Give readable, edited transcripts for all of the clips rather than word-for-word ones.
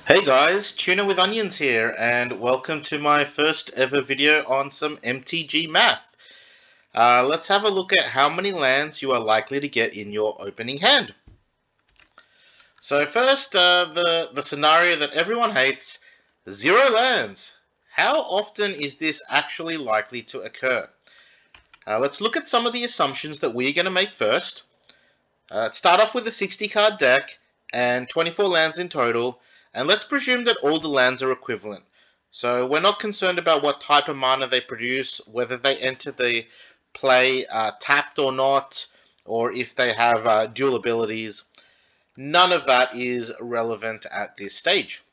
Hey guys, TunaWithOnions here, and welcome to my first ever video on some MTG math. Let's have a look at how many lands you are likely to get in your opening hand. So first, the scenario that everyone hates, 0 lands. How often is this actually likely to occur? Let's look at some of the assumptions that we're going to make first. Start off with a 60 card deck and 24 lands in total, and let's presume that all the lands are equivalent. So we're not concerned about what type of mana they produce, whether they enter the play tapped or not, or if they have dual abilities. None of that is relevant at this stage.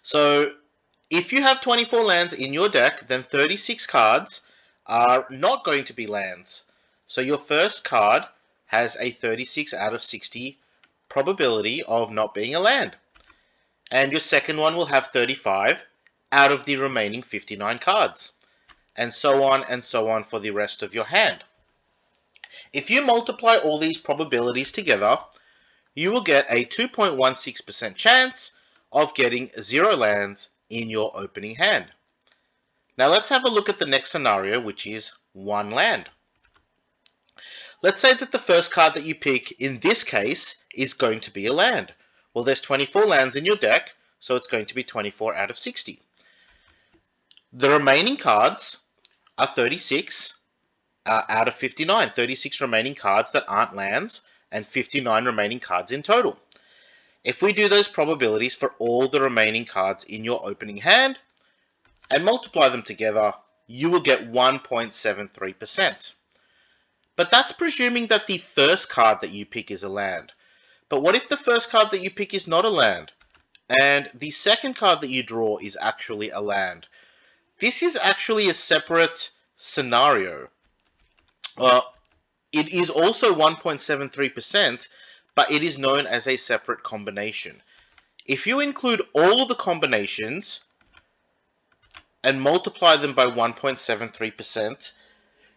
So if you have 24 lands in your deck, then 36 cards are not going to be lands. So your first card has a 36 out of 60 probability of not being a land. And your second one will have 35 out of the remaining 59 cards. And so on for the rest of your hand. If you multiply all these probabilities together, you will get a 2.16% chance of getting 0 lands in your opening hand. Now let's have a look at the next scenario, which is 1 land. Let's say that the first card that you pick in this case is going to be a land. Well, there's 24 lands in your deck, so it's going to be 24 out of 60. The remaining cards are 36 out of 59. 36 remaining cards that aren't lands, and 59 remaining cards in total. If we do those probabilities for all the remaining cards in your opening hand and multiply them together, you will get 1.73%. But that's presuming that the first card that you pick is a land. But what if the first card that you pick is not a land, and the second card that you draw is actually a land? This is actually a separate scenario. It is also 1.73%, but it is known as a separate combination. If you include all the combinations and multiply them by 1.73%,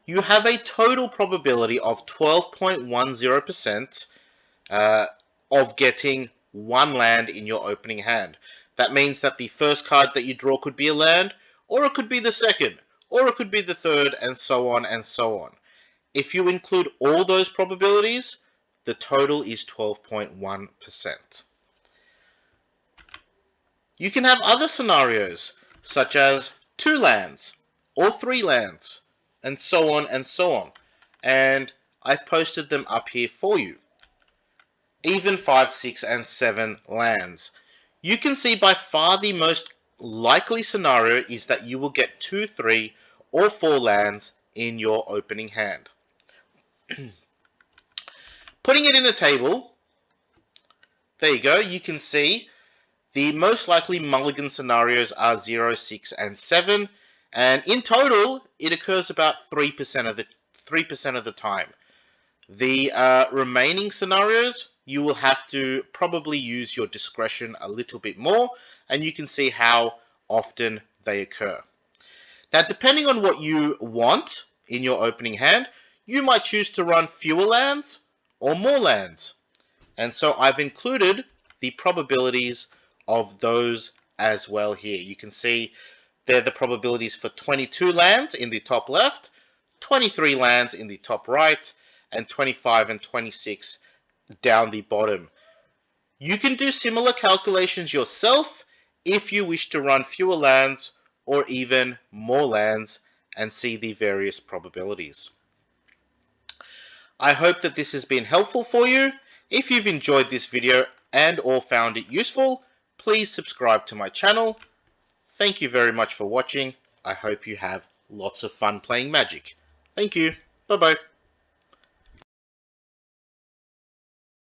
you have a total probability of 12.10% of getting 1 land in your opening hand. That means that the first card that you draw could be a land, or it could be the second, or it could be the third, and so on and so on. If you include all those probabilities, the total is 12.1%. You can have other scenarios, such as 2 lands, or 3 lands, and so on and so on. And I've posted them up here for you. Even 5, 6, and 7 lands. You can see by far the most likely scenario is that you will get 2, 3, or 4 lands in your opening hand. Putting it in a table, there you go, you can see the most likely mulligan scenarios are 0, 6, and 7, and in total, it occurs about 3% of the time. The remaining scenarios, you will have to probably use your discretion a little bit more, and you can see how often they occur. Now, depending on what you want in your opening hand, you might choose to run fewer lands or more lands. And so I've included the probabilities of those as well here. You can see they're the probabilities for 22 lands in the top left, 23 lands in the top right, and 25 and 26 down the bottom. You can do similar calculations yourself if you wish to run fewer lands or even more lands and see the various probabilities. I hope that this has been helpful for you. If you've enjoyed this video and or found it useful, please subscribe to my channel. Thank you very much for watching. I hope you have lots of fun playing Magic. Thank you. Bye-bye.